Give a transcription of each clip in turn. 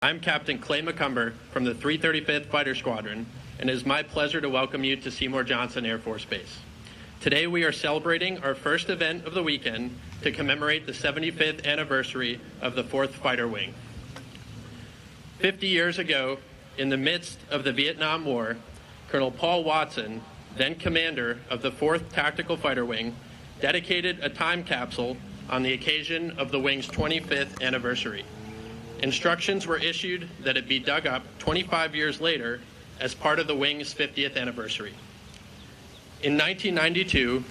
I'm Captain Clay McCumber from the 335th Fighter Squadron, and it is my pleasure to welcome you to Seymour Johnson Air Force Base. Today we are celebrating our first event of the weekend to commemorate the 75th anniversary of the 4th Fighter Wing. 50 years ago, in the midst of the Vietnam War, Colonel Paul Watson, then commander of the 4th Tactical Fighter Wing, dedicated a time capsule on the occasion of the wing's 25th anniversary. Instructions were issued that it be dug up 25 years later as part of the wing's 50th anniversary. In 1992,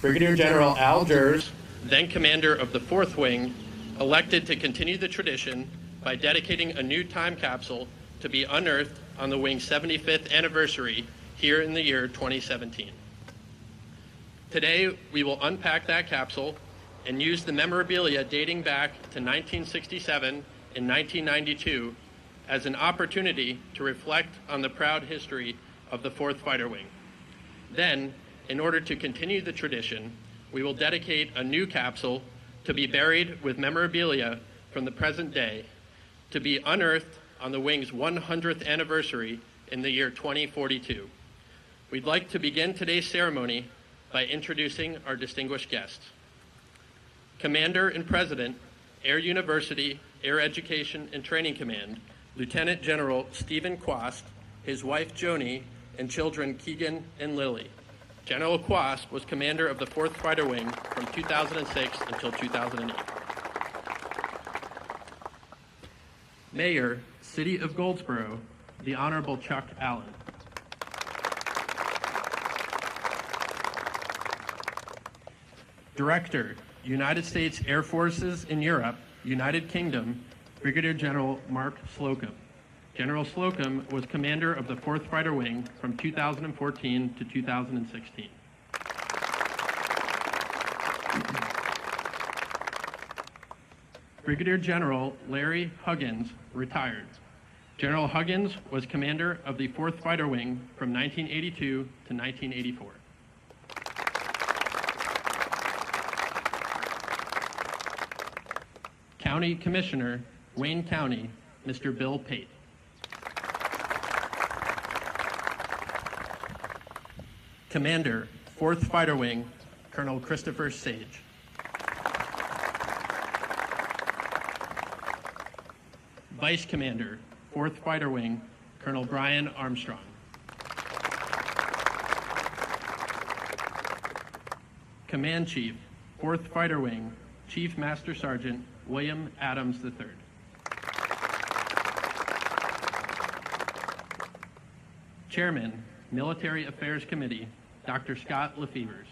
Brigadier General Al Gers, then commander of the 4th Wing, elected to continue the tradition by dedicating a new time capsule to be unearthed on the wing's 75th anniversary here in the year 2017. Today, we will unpack that capsule and use the memorabilia dating back to 1967 and 1992 as an opportunity to reflect on the proud history of the 4th Fighter Wing. Then, in order to continue the tradition, we will dedicate a new capsule to be buried with memorabilia from the present day, to be unearthed on the wing's 100th anniversary in the year 2042. We'd like to begin today's ceremony by introducing our distinguished guests. Commander and President, Air University Air Education and Training Command, Lieutenant General Stephen Quast, his wife Joni, and children Keegan and Lily. General Quast was commander of the 4th Fighter Wing from 2006 until 2008. Mayor, City of Goldsboro, the Honorable Chuck Allen. Director, United States Air Forces in Europe, United Kingdom, Brigadier General Mark Slocum. General Slocum was commander of the 4th Fighter Wing from 2014 to 2016. Brigadier General Larry Huggins, retired. General Huggins was commander of the 4th Fighter Wing from 1982 to 1984. County Commissioner, Wayne County, Mr. Bill Pate. Commander, 4th Fighter Wing, Colonel Christopher Sage. Vice Commander, 4th Fighter Wing, Colonel Brian Armstrong. Command Chief, 4th Fighter Wing, Chief Master Sergeant William Adams III. Chairman, Military Affairs Committee, Dr. Scott Lefevers.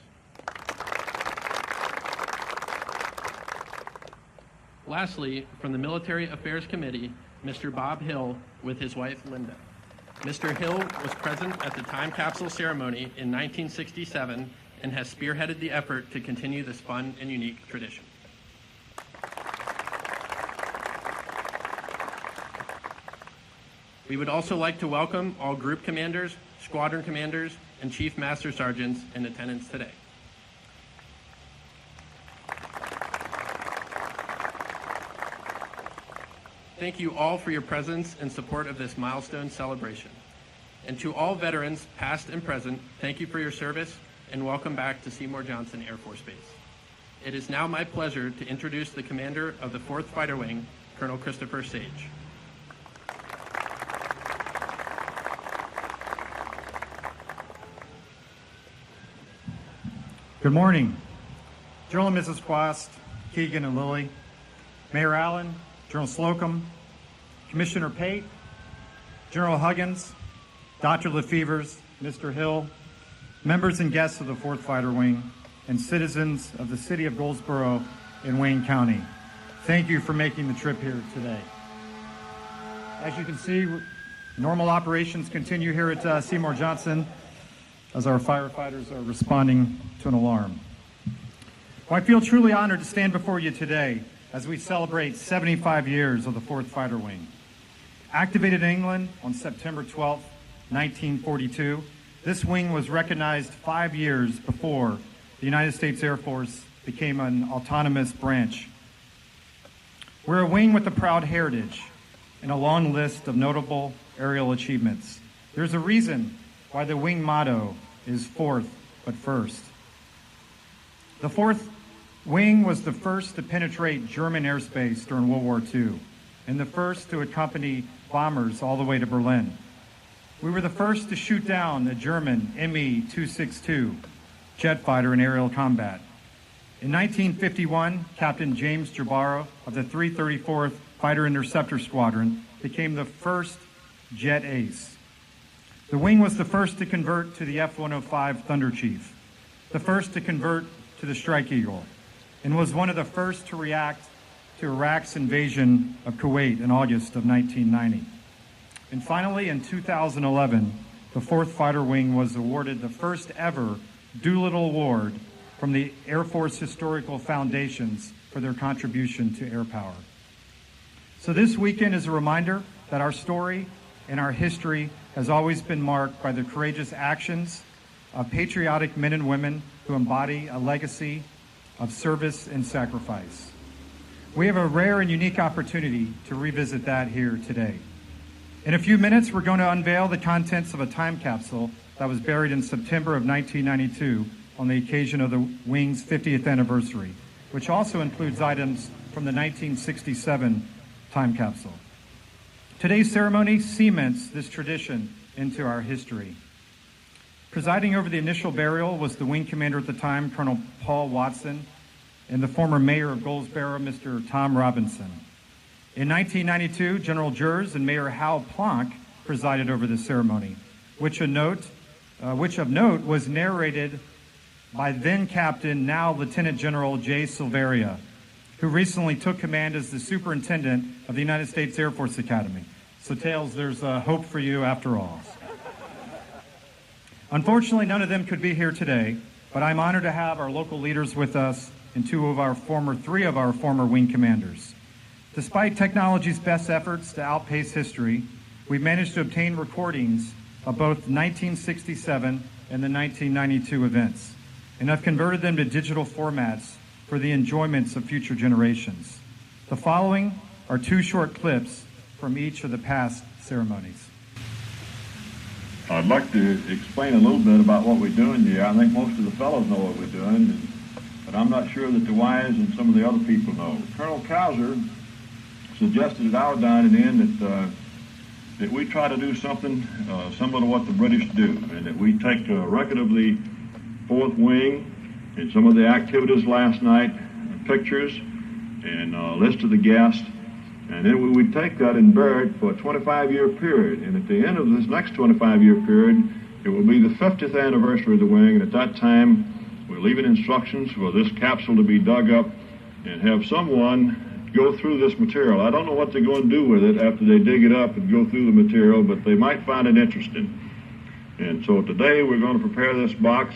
Lastly, from the Military Affairs Committee, Mr. Bob Hill with his wife Linda. Mr. Hill was present at the time capsule ceremony in 1967 and has spearheaded the effort to continue this fun and unique tradition. We would also like to welcome all group commanders, squadron commanders, and chief master sergeants in attendance today. Thank you all for your presence and support of this milestone celebration. And to all veterans, past and present, thank you for your service and welcome back to Seymour Johnson Air Force Base. It is now my pleasure to introduce the commander of the 4th Fighter Wing, Colonel Christopher Sage. Good morning. General and Mrs. Quast, Keegan and Lily, Mayor Allen, General Slocum, Commissioner Pate, General Huggins, Dr. Lefevers, Mr. Hill, members and guests of the 4th Fighter Wing, and citizens of the City of Goldsboro in Wayne County. Thank you for making the trip here today. As you can see, normal operations continue here at Seymour Johnson as our firefighters are responding to an alarm. Well, I feel truly honored to stand before you today as we celebrate 75 years of the 4th Fighter Wing. Activated in England on September 12, 1942, this wing was recognized 5 years before the United States Air Force became an autonomous branch. We're a wing with a proud heritage in a long list of notable aerial achievements. There's a reason why the wing motto is fourth but first. The fourth wing was the first to penetrate German airspace during World War II and the first to accompany bombers all the way to Berlin. We were the first to shoot down a German Me-262 jet fighter in aerial combat. In 1951, Captain James Jabaro of the 334th Fighter Interceptor Squadron became the first jet ace. The wing was the first to convert to the F-105 Thunder Chief, the first to convert to the Strike Eagle, and was one of the first to react to Iraq's invasion of Kuwait in August of 1990. And finally, in 2011, the 4th Fighter Wing was awarded the first ever Doolittle Award from the Air Force Historical Foundations for their contribution to air power. So this weekend is a reminder that our story and our history has always been marked by the courageous actions of patriotic men and women who embody a legacy of service and sacrifice. We have a rare and unique opportunity to revisit that here today. In a few minutes, we're going to unveil the contents of a time capsule that was buried in September of 1992 on the occasion of the Wing's 50th anniversary, which also includes items from the 1967 time capsule. Today's ceremony cements this tradition into our history. Presiding over the initial burial was the wing commander at the time, Colonel Paul Watson, and the former mayor of Goldsboro, Mr. Tom Robinson. In 1992, General Gers and Mayor Hal Plonk presided over the ceremony, which of note was narrated by then Captain, now Lieutenant General Jay Silveria, who recently took command as the superintendent of the United States Air Force Academy. So, Tails, there's hope for you after all. Unfortunately, none of them could be here today, but I'm honored to have our local leaders with us and three of our former wing commanders. Despite technology's best efforts to outpace history, we've managed to obtain recordings of both 1967 and the 1992 events, and have converted them to digital formats for the enjoyments of future generations. The following are two short clips from each of the past ceremonies. I'd like to explain a little bit about what we're doing here. I think most of the fellows know what we're doing, but I'm not sure that the wives and some of the other people know. Colonel Kauser suggested at our dining in that we try to do something similar to what the British do, and that we take a record of the 4th Wing and some of the activities last night, pictures, and a list of the guests, and then we would take that and bury it for a 25-year period. And at the end of this next 25-year period, it will be the 50th anniversary of the wing, and at that time, we're leaving instructions for this capsule to be dug up and have someone go through this material. I don't know what they're going to do with it after they dig it up and go through the material, but they might find it interesting. And so today we're going to prepare this box,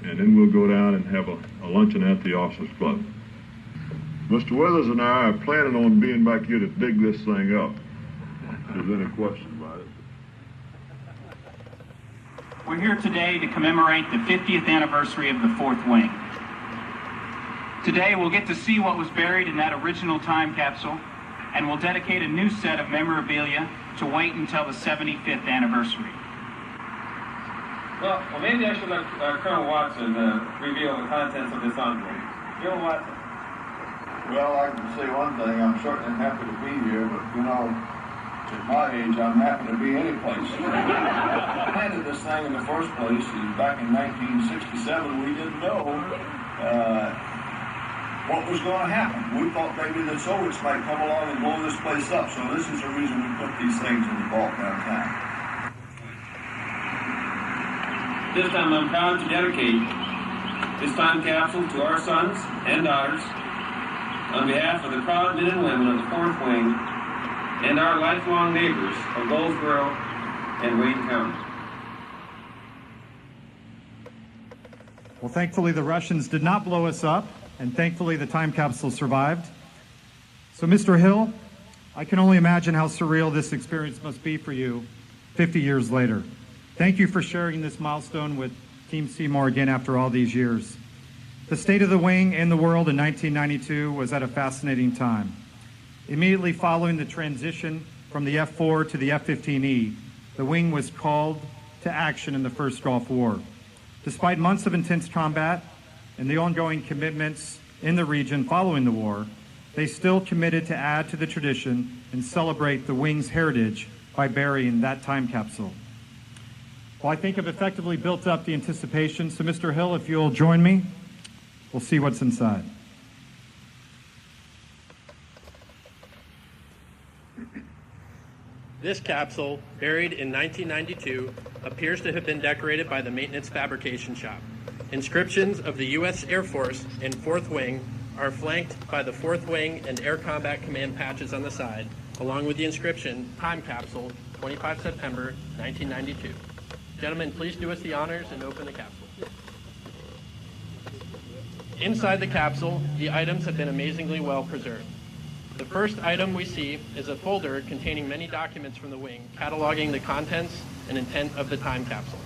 and then we'll go down and have a luncheon at the Officers Club. Mr. Withers and I are planning on being back here to dig this thing up. If there's any question about it. We're here today to commemorate the 50th anniversary of the 4th Wing. Today we'll get to see what was buried in that original time capsule, and we'll dedicate a new set of memorabilia to wait until the 75th anniversary. Well, maybe I should let Colonel Watson reveal the contents of this envelope. Colonel Watson. Well, I can say one thing, I'm certainly happy to be here, but you know, at my age, I'm happy to be any place. I planted this thing in the first place, and back in 1967, we didn't know what was going to happen. We thought maybe the Soviets might come along and blow this place up, so this is the reason we put these things in the vault downtown. This time I'm proud to dedicate this time capsule to our sons and daughters on behalf of the proud men and women of the 4th Wing and our lifelong neighbors of Goldsboro and Wayne County. Well, thankfully the Russians did not blow us up, and thankfully the time capsule survived. So, Mr. Hill, I can only imagine how surreal this experience must be for you 50 years later. Thank you for sharing this milestone with Team Seymour again after all these years. The state of the wing and the world in 1992 was at a fascinating time. Immediately following the transition from the F-4 to the F-15E, the wing was called to action in the first Gulf War. Despite months of intense combat and the ongoing commitments in the region following the war, they still committed to add to the tradition and celebrate the wing's heritage by burying that time capsule. Well, I think I've effectively built up the anticipation, so Mr. Hill, if you'll join me, we'll see what's inside. This capsule, buried in 1992, appears to have been decorated by the Maintenance Fabrication Shop. Inscriptions of the U.S. Air Force and 4th Wing are flanked by the 4th Wing and Air Combat Command patches on the side, along with the inscription, Time Capsule, 25 September, 1992. Gentlemen, please do us the honors and open the capsule. Inside the capsule, the items have been amazingly well preserved. The first item we see is a folder containing many documents from the wing, cataloging the contents and intent of the time capsule.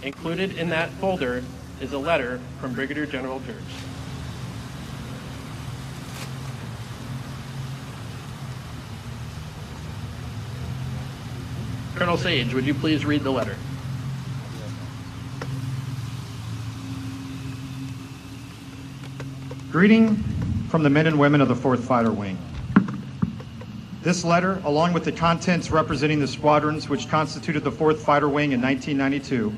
Included in that folder is a letter from Brigadier General Gers. Colonel Sage, would you please read the letter? Greeting from the men and women of the 4th Fighter Wing. This letter, along with the contents representing the squadrons which constituted the 4th Fighter Wing in 1992,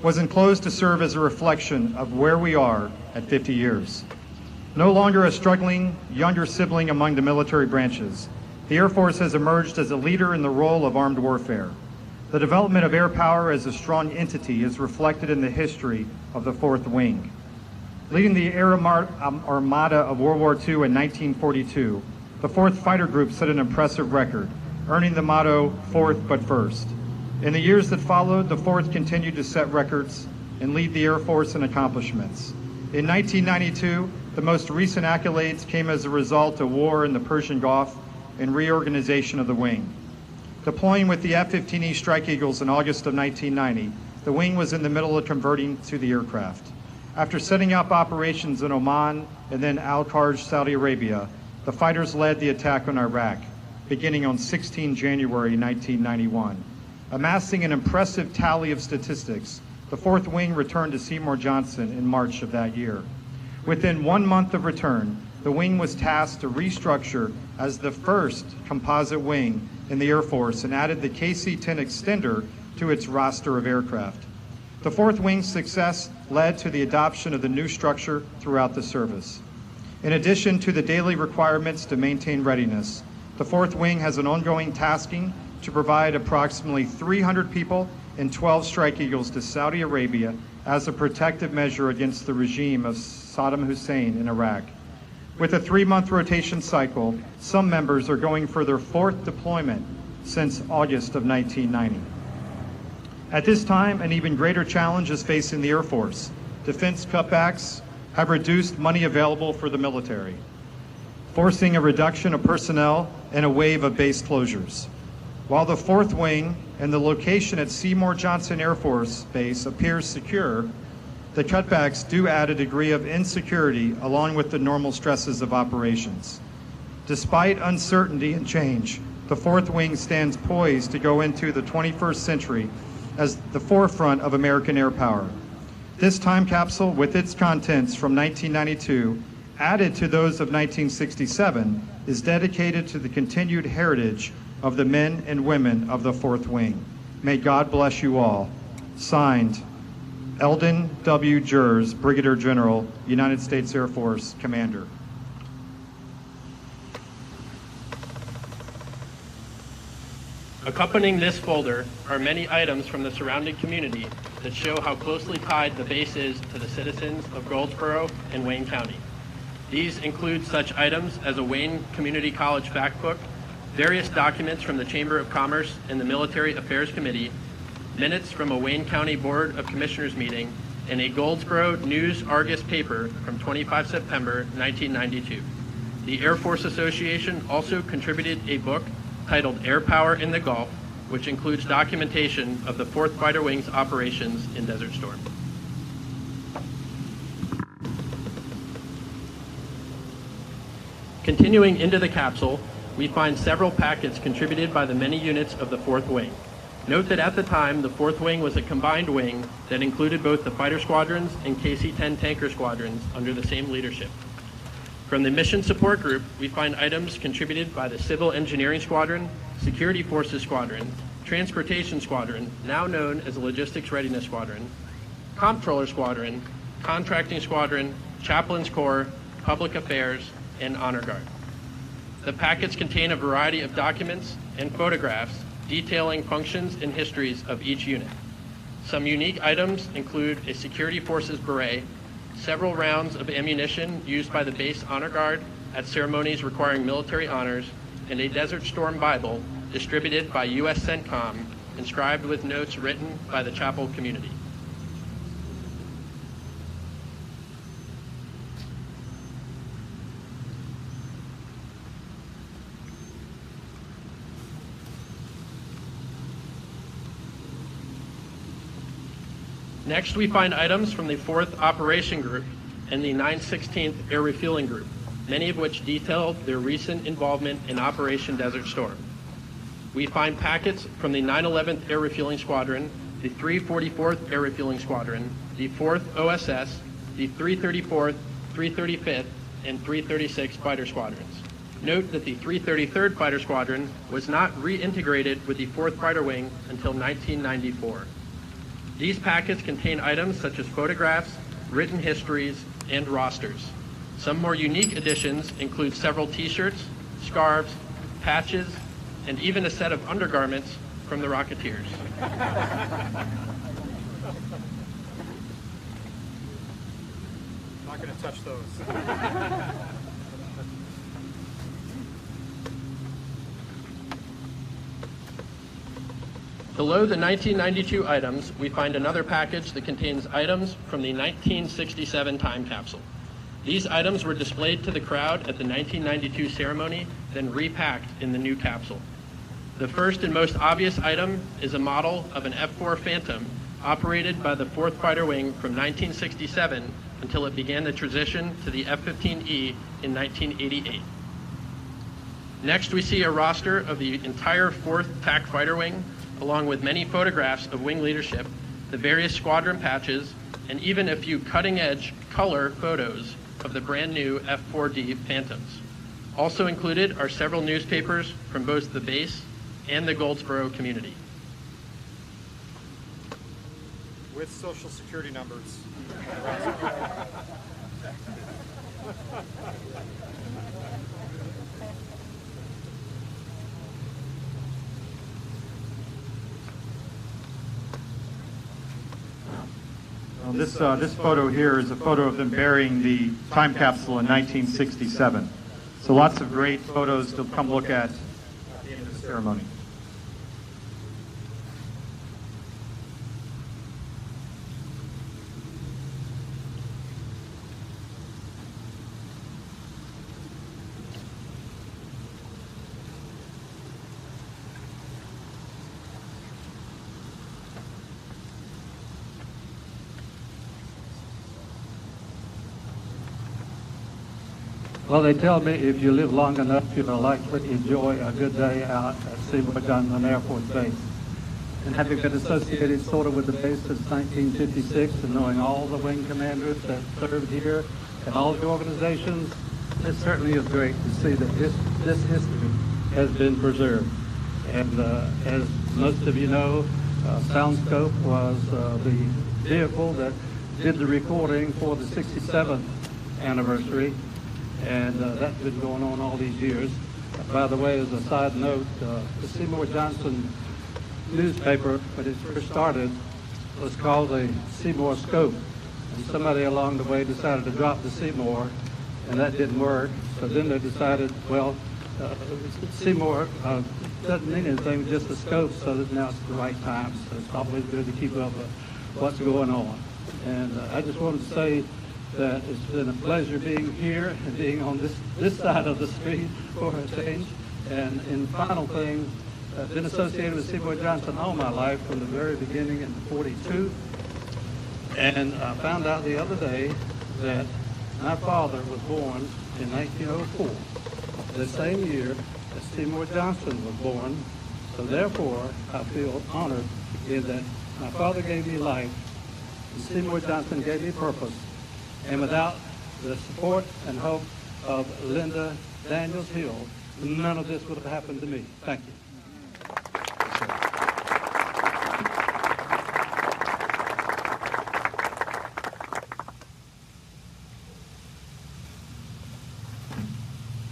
was enclosed to serve as a reflection of where we are at 50 years. No longer a struggling younger sibling among the military branches, the Air Force has emerged as a leader in the role of armed warfare. The development of air power as a strong entity is reflected in the history of the 4th Wing. Leading the Air Armada of World War II in 1942, the 4th Fighter Group set an impressive record, earning the motto, 4th but first. In the years that followed, the 4th continued to set records and lead the Air Force in accomplishments. In 1992, the most recent accolades came as a result of war in the Persian Gulf and reorganization of the wing. Deploying with the F-15E Strike Eagles in August of 1990, the wing was in the middle of converting to the aircraft. After setting up operations in Oman and then Al-Kharj, Saudi Arabia, the fighters led the attack on Iraq, beginning on 16 January 1991. Amassing an impressive tally of statistics, the 4th Wing returned to Seymour Johnson in March of that year. Within 1 month of return, the wing was tasked to restructure as the first composite wing in the Air Force and added the KC-10 extender to its roster of aircraft. The 4th Wing's success led to the adoption of the new structure throughout the service. In addition to the daily requirements to maintain readiness, the 4th Wing has an ongoing tasking to provide approximately 300 people and 12 Strike Eagles to Saudi Arabia as a protective measure against the regime of Saddam Hussein in Iraq. With a 3-month rotation cycle, some members are going for their 4th deployment since August of 1990. At this time, an even greater challenge is facing the Air Force. Defense cutbacks have reduced money available for the military, forcing a reduction of personnel and a wave of base closures. While the 4th Wing and the location at Seymour Johnson Air Force Base appears secure, the cutbacks do add a degree of insecurity along with the normal stresses of operations. Despite uncertainty and change, the 4th Wing stands poised to go into the 21st century as the forefront of American air power. This time capsule, with its contents from 1992, added to those of 1967, is dedicated to the continued heritage of the men and women of the 4th Wing. May God bless you all. Signed, Eldon W. Gers, Brigadier General, United States Air Force, Commander. Accompanying this folder are many items from the surrounding community that show how closely tied the base is to the citizens of Goldsboro and Wayne County. These include such items as a Wayne Community College fact book, various documents from the Chamber of Commerce and the Military Affairs Committee, minutes from a Wayne County Board of Commissioners meeting, and a Goldsboro News Argus paper from 25 September 1992. The Air Force Association also contributed a book titled Air Power in the Gulf, which includes documentation of the 4th Fighter Wing's operations in Desert Storm. Continuing into the capsule, we find several packets contributed by the many units of the 4th Wing. Note that at the time, the 4th Wing was a combined wing that included both the fighter squadrons and KC-10 tanker squadrons under the same leadership. From the Mission Support Group, we find items contributed by the Civil Engineering Squadron, Security Forces Squadron, Transportation Squadron, now known as the Logistics Readiness Squadron, Comptroller Squadron, Contracting Squadron, Chaplains Corps, Public Affairs, and Honor Guard. The packets contain a variety of documents and photographs detailing functions and histories of each unit. Some unique items include a Security Forces beret, several rounds of ammunition used by the base Honor Guard at ceremonies requiring military honors, and a Desert Storm Bible distributed by U.S. CENTCOM, inscribed with notes written by the chapel community. Next, we find items from the 4th Operation Group and the 916th Air Refueling Group, many of which detailed their recent involvement in Operation Desert Storm. We find packets from the 911th Air Refueling Squadron, the 344th Air Refueling Squadron, the 4th OSS, the 334th, 335th, and 336 Fighter Squadrons. Note that the 333rd Fighter Squadron was not reintegrated with the 4th Fighter Wing until 1994. These packets contain items such as photographs, written histories, and rosters. Some more unique additions include several t-shirts, scarves, patches, and even a set of undergarments from the Rocketeers. Not going to touch those. Below the 1992 items, we find another package that contains items from the 1967 time capsule. These items were displayed to the crowd at the 1992 ceremony, then repacked in the new capsule. The first and most obvious item is a model of an F-4 Phantom operated by the 4th Fighter Wing from 1967 until it began the transition to the F-15E in 1988. Next, we see a roster of the entire 4th TAC Fighter Wing, along with many photographs of wing leadership, the various squadron patches, and even a few cutting-edge color photos of the brand new F-4D Phantoms. Also included are several newspapers from both the base and the Goldsboro community. With social security numbers. This photo here is a photo of them burying the time capsule in 1967. So lots of great photos to come look at the end of the ceremony. Well, they tell me if you live long enough, you'll likely enjoy a good day out at Seymour Johnson Air Force Base. And having been associated sort of with the base since 1956 and knowing all the wing commanders that served here and all the organizations, it certainly is great to see that this history has been preserved. And as most of you know, Soundscope was the vehicle that did the recording for the 67th anniversary. And that's been going on all these years. By the way, as a side note, the Seymour Johnson newspaper, when it first started, was called the Seymour Scope. And somebody along the way decided to drop the Seymour, and that didn't work. So then they decided, well, Seymour doesn't mean anything, just a scope, so that now it's the right time. So it's always good to keep up with what's going on. And I just wanted to say that it's been a pleasure being here and being on this side of the street for a change. And in final thing, I've been associated with Seymour Johnson all my life from the very beginning in '42. And I found out the other day that my father was born in 1904, the same year that Seymour Johnson was born. So therefore, I feel honored in that my father gave me life, and Seymour Johnson gave me purpose. And without the support and hope of Linda Daniels Hill, none of this would have happened to me. Thank you.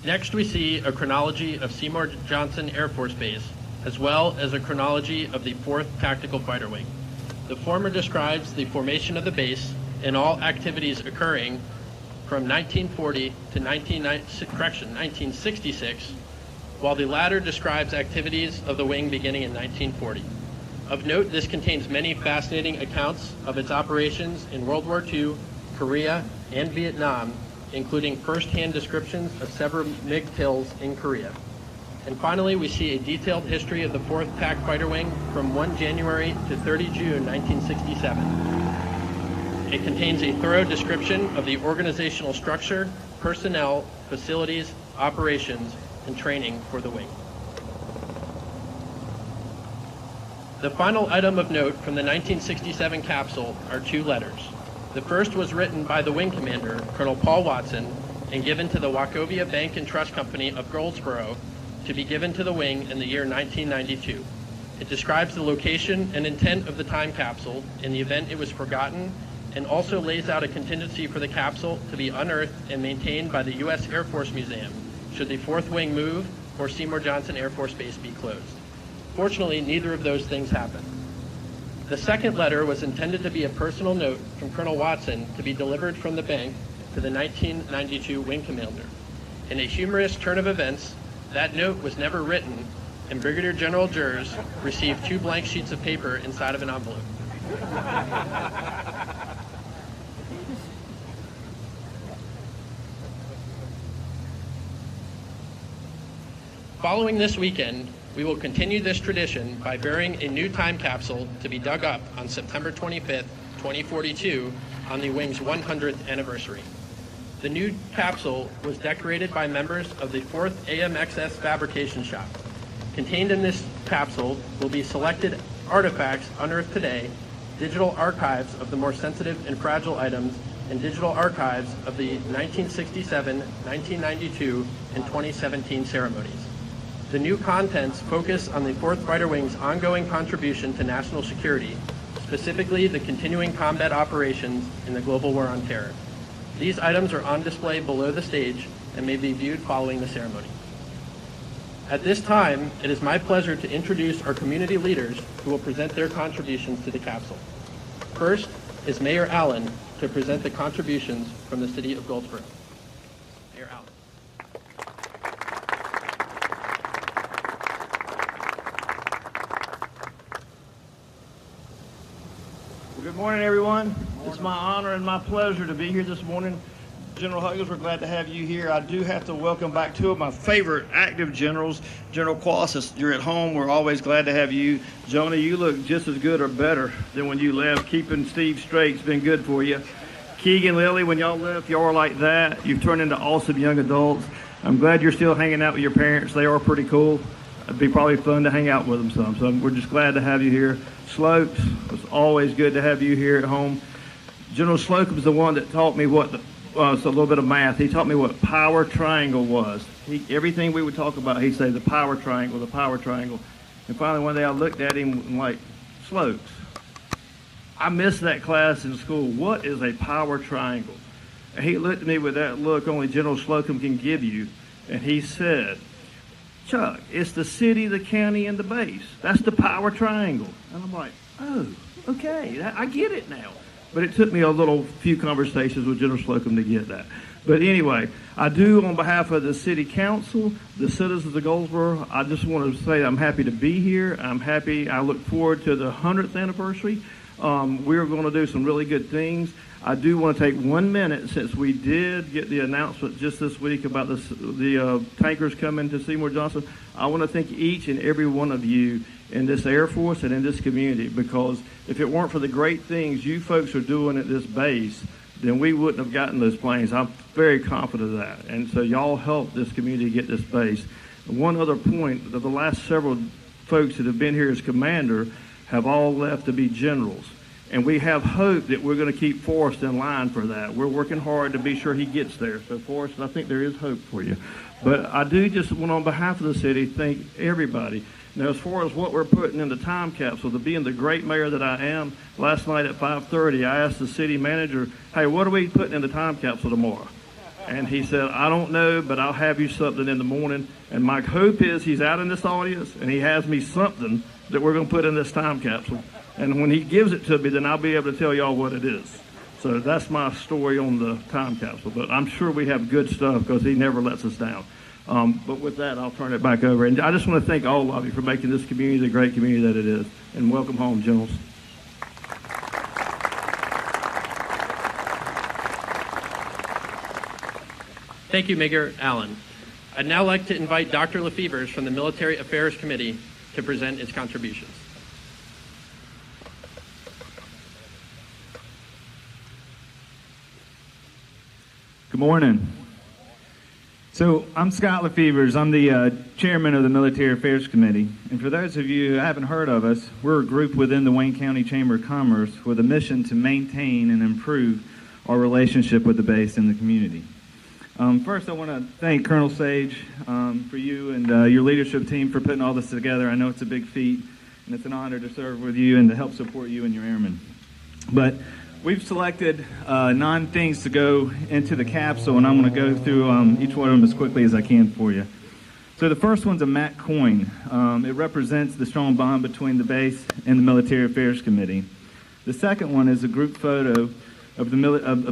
Next, we see a chronology of Seymour Johnson Air Force Base, as well as a chronology of the 4th Tactical Fighter Wing. The former describes the formation of the base and all activities occurring from 1940 to 1966, while the latter describes activities of the wing beginning in 1940. Of note, this contains many fascinating accounts of its operations in World War II, Korea, and Vietnam, including first-hand descriptions of several MiG kills in Korea. And finally, we see a detailed history of the 4th TAC Fighter Wing from 1 January to 30 June 1967. It contains a thorough description of the organizational structure, personnel, facilities, operations, and training for the wing. The final item of note from the 1967 capsule are 2 letters. The first was written by the wing commander, Colonel Paul Watson, and given to the Wachovia Bank and Trust Company of Goldsboro to be given to the wing in the year 1992. It describes the location and intent of the time capsule in the event it was forgotten, and also lays out a contingency for the capsule to be unearthed and maintained by the U.S. Air Force Museum should the 4th Wing move or Seymour Johnson Air Force Base be closed. Fortunately, neither of those things happened. The second letter was intended to be a personal note from Colonel Watson to be delivered from the bank to the 1992 wing commander. In a humorous turn of events, that note was never written, and Brigadier General Gers received 2 blank sheets of paper inside of an envelope. Following this weekend, we will continue this tradition by burying a new time capsule to be dug up on September 25th, 2042, on the wing's 100th anniversary. The new capsule was decorated by members of the 4th AMXS Fabrication Shop. Contained in this capsule will be selected artifacts unearthed today, digital archives of the more sensitive and fragile items, and digital archives of the 1967, 1992, and 2017 ceremonies. The new contents focus on the 4th Fighter Wing's ongoing contribution to national security, specifically the continuing combat operations in the global war on terror. These items are on display below the stage and may be viewed following the ceremony. At this time, it is my pleasure to introduce our community leaders who will present their contributions to the capsule. First is Mayor Allen to present the contributions from the City of Goldsboro. Mayor Allen. Good morning, everyone. It's my honor and my pleasure to be here this morning. General Huggins, we're glad to have you here. I do have to welcome back 2 of my favorite active generals. General Quasis, you're at home. We're always glad to have you. Jonah, you look just as good or better than when you left. Keeping Steve straight's been good for you. Keegan, Lily, when y'all left, y'all were like that. You've turned into awesome young adults. I'm glad you're still hanging out with your parents. They are pretty cool. It'd be probably fun to hang out with them some. So we're just glad to have you here. Slopes, it's always good to have you here at home. General Slocum is the one that taught me what it's a little bit of math. He taught me what power triangle was. Everything we would talk about, he'd say the power triangle, the power triangle. And finally one day I looked at him and like, Slopes, I missed that class in school. What is a power triangle? And he looked at me with that look only General Slocum can give you. And he said, Chuck, it's the city, the county, and the base. That's the power triangle. And I'm like, oh, okay, I get it now. But it took me a few conversations with General Slocum to get that. But anyway, I do, on behalf of the City Council, the citizens of Goldsboro, I just want to say I'm happy to be here. I'm happy. I look forward to the 100th anniversary. We're going to do some really good things. I do want to take 1 minute, since we did get the announcement just this week about the tankers coming to Seymour Johnson. I want to thank each and every one of you in this Air Force and in this community, because if it weren't for the great things you folks are doing at this base, then we wouldn't have gotten those planes. I'm very confident of that. And so y'all helped this community get this base. One other point, that the last several folks that have been here as commander have all left to be generals. And we have hope that we're going to keep Forrest in line for that. We're working hard to be sure he gets there. So, Forrest, I think there is hope for you. But I do just want, on behalf of the city, thank everybody. Now, as far as what we're putting in the time capsule, to being the great mayor that I am, last night at 5:30, I asked the city manager, hey, what are we putting in the time capsule tomorrow? And he said, I don't know, but I'll have you something in the morning. And my hope is he's out in this audience, and he has me something that we're going to put in this time capsule. And when he gives it to me, then I'll be able to tell y'all what it is. So that's my story on the time capsule. But I'm sure we have good stuff because he never lets us down. But with that, I'll turn it back over. And I just want to thank all of you for making this community the great community that it is. And welcome home, generals. Thank you, Mayor Allen. I'd now like to invite Dr. Lefevers from the Military Affairs Committee to present its contributions. Good morning. So I'm Scott Lefevers. I'm the chairman of the Military Affairs Committee. And for those of you who haven't heard of us, we're a group within the Wayne County Chamber of Commerce with a mission to maintain and improve our relationship with the base and the community. First, I want to thank Colonel Sage for you and your leadership team for putting all this together. I know it's a big feat, and it's an honor to serve with you and to help support you and your airmen. But we've selected 9 things to go into the capsule, and I'm going to go through each one of them as quickly as I can for you. So the first one's a MAC coin. It represents the strong bond between the base and the Military Affairs Committee. The second one is a group photo of the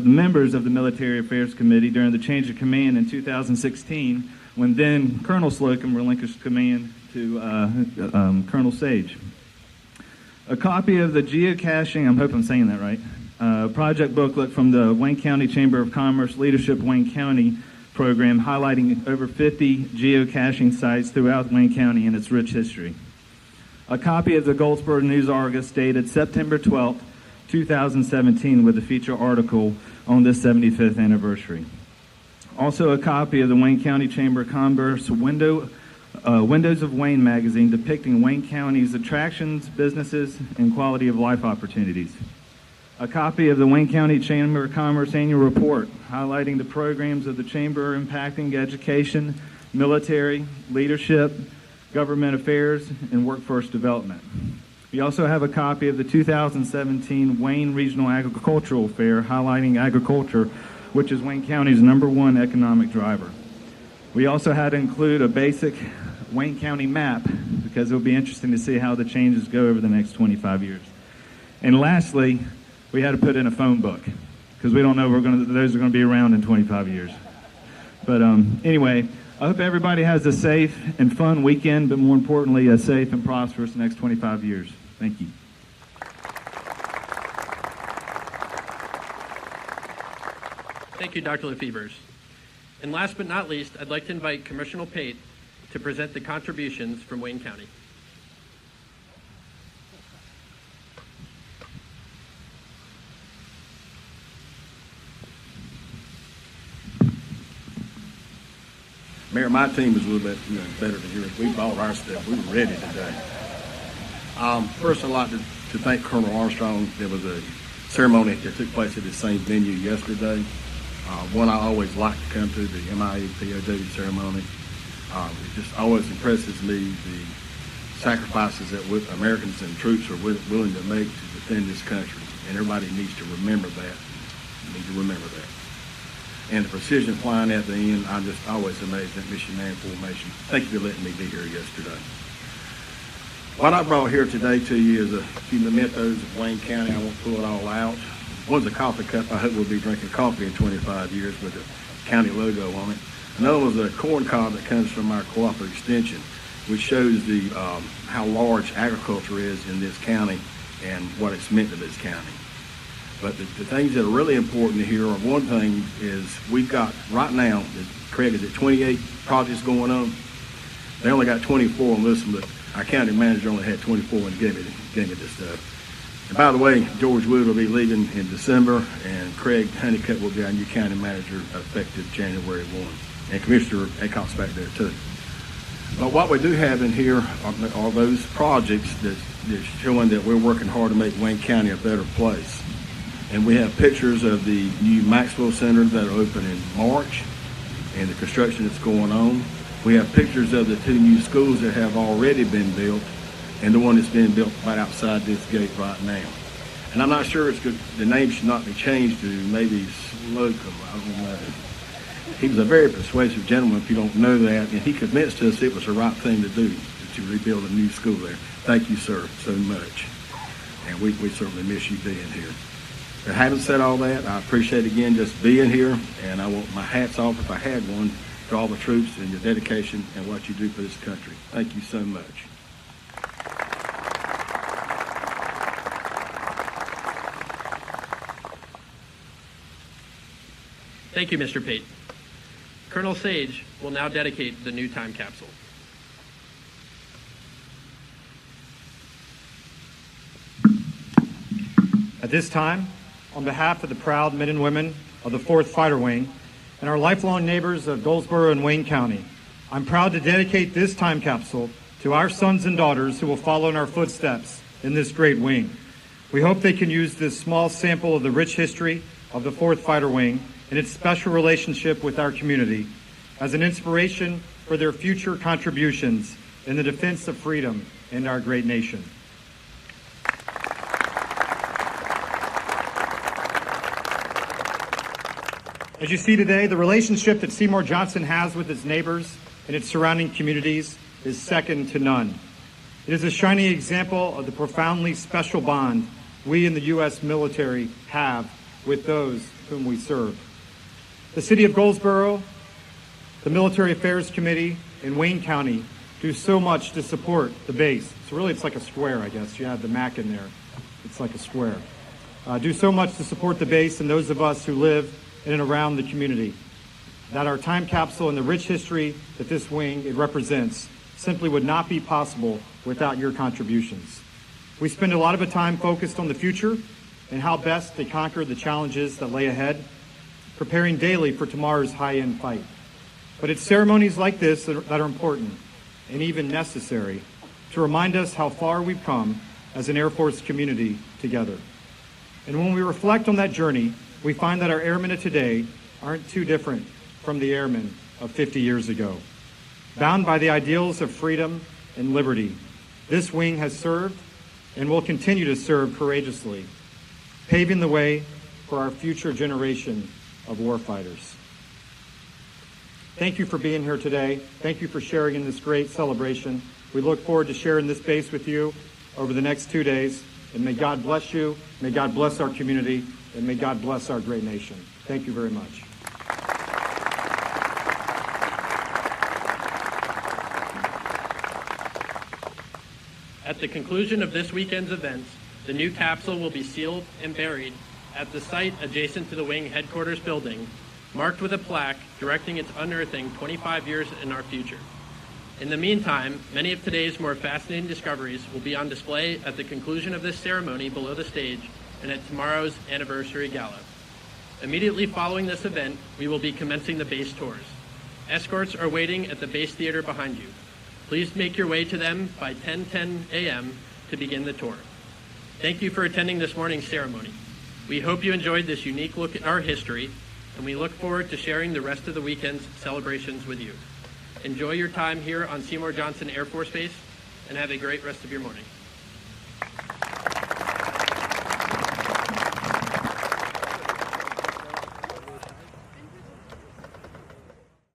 members of the Military Affairs Committee during the change of command in 2016, when then Colonel Slocum relinquished command to Colonel Sage. A copy of the geocaching, I hope I'm saying that right, project booklet from the Wayne County Chamber of Commerce Leadership Wayne County program, highlighting over 50 geocaching sites throughout Wayne County and its rich history. A copy of the Goldsboro News Argus dated September 12th, 2017, with a feature article on this 75th anniversary. Also a copy of the Wayne County Chamber of Commerce Windows of Wayne magazine depicting Wayne County's attractions, businesses, and quality of life opportunities. A copy of the Wayne County Chamber of Commerce annual report highlighting the programs of the Chamber impacting education, military, leadership, government affairs, and workforce development. We also have a copy of the 2017 Wayne Regional Agricultural Fair highlighting agriculture, which is Wayne County's #1 economic driver. We also had to include a basic Wayne County map because it'll be interesting to see how the changes go over the next 25 years. And lastly, we had to put in a phone book because we don't know those are going to be around in 25 years. But anyway, I hope everybody has a safe and fun weekend, but more importantly, a safe and prosperous next 25 years. Thank you. Thank you, Dr. Lefevers. And last but not least, I'd like to invite Commissioner Pate to present the contributions from Wayne County. Mayor, my team is a little bit better than yours. We bought our stuff. We were ready today. First, I'd like to thank Colonel Armstrong. There was a ceremony that took place at the same venue yesterday. One I always like to come to, the MIA POW ceremony. It just always impresses me the sacrifices that Americans and troops are willing to make to defend this country. And everybody needs to remember that. And the precision flying at the end, I'm just always amazed at missionary formation. Thank you for letting me be here yesterday. What I brought here today to you is a few mementos of Wayne County. I won't pull it all out. One's a coffee cup. I hope we'll be drinking coffee in 25 years with the county logo on it. Another one's a corn cob that comes from our cooperative extension, which shows the how large agriculture is in this county and what it's meant to this county. But the things that are really important here are, one thing is we've got right now, Craig, is it 28 projects going on? They only got 24 on this one, but our county manager only had 24 and gave me this stuff. And by the way, George Wood will be leaving in December, and Craig Honeycutt will be our new county manager effective January 1. And Commissioner Aycock's back there too. But what we do have in here are those projects that's showing that we're working hard to make Wayne County a better place. And we have pictures of the new Maxwell Center that will open in March and the construction that's going on. We have pictures of the 2 new schools that have already been built and the one that's being built right outside this gate right now. And I'm not sure it's good, the name should not be changed to maybe Slocum, I don't know. He was a very persuasive gentleman, if you don't know that, and he convinced us it was the right thing to do, to rebuild a new school there. Thank you, sir, so much. And we certainly miss you being here. But having said all that, I appreciate again just being here, and I want my hats off, if I had one, to all the troops and your dedication and what you do for this country. Thank you so much. Thank you, Mr. Pate. Colonel Sage will now dedicate the new time capsule. At this time, on behalf of the proud men and women of the 4th Fighter Wing and our lifelong neighbors of Goldsboro and Wayne County, I'm proud to dedicate this time capsule to our sons and daughters who will follow in our footsteps in this great wing. We hope they can use this small sample of the rich history of the 4th Fighter Wing and its special relationship with our community as an inspiration for their future contributions in the defense of freedom and our great nation. As you see today, the relationship that Seymour Johnson has with its neighbors and its surrounding communities is second to none. It is a shining example of the profoundly special bond we in the U.S. military have with those whom we serve. The City of Goldsboro, the Military Affairs Committee, and Wayne County do so much to support the base. So really it's like a square, I guess. You have the MAC in there. It's like a square. Do so much to support the base and those of us who live in and around the community. That our time capsule and the rich history that this wing it represents simply would not be possible without your contributions. We spend a lot of time focused on the future and how best to conquer the challenges that lay ahead, preparing daily for tomorrow's high-end fight. But it's ceremonies like this that are important and even necessary to remind us how far we've come as an Air Force community together. And when we reflect on that journey, we find that our airmen of today aren't too different from the airmen of 50 years ago. Bound by the ideals of freedom and liberty, this wing has served and will continue to serve courageously, paving the way for our future generation of warfighters. Thank you for being here today. Thank you for sharing in this great celebration. We look forward to sharing this base with you over the next 2 days. And may God bless you, may God bless our community, and may God bless our great nation. Thank you very much. At the conclusion of this weekend's events, the new capsule will be sealed and buried at the site adjacent to the wing headquarters building, marked with a plaque directing its unearthing 25 years in our future. In the meantime, many of today's more fascinating discoveries will be on display at the conclusion of this ceremony below the stage and at tomorrow's anniversary gala. Immediately following this event, we will be commencing the base tours. Escorts are waiting at the base theater behind you. Please make your way to them by 10:10 a.m. to begin the tour. Thank you for attending this morning's ceremony. We hope you enjoyed this unique look at our history, and we look forward to sharing the rest of the weekend's celebrations with you. Enjoy your time here on Seymour Johnson Air Force Base, and have a great rest of your morning.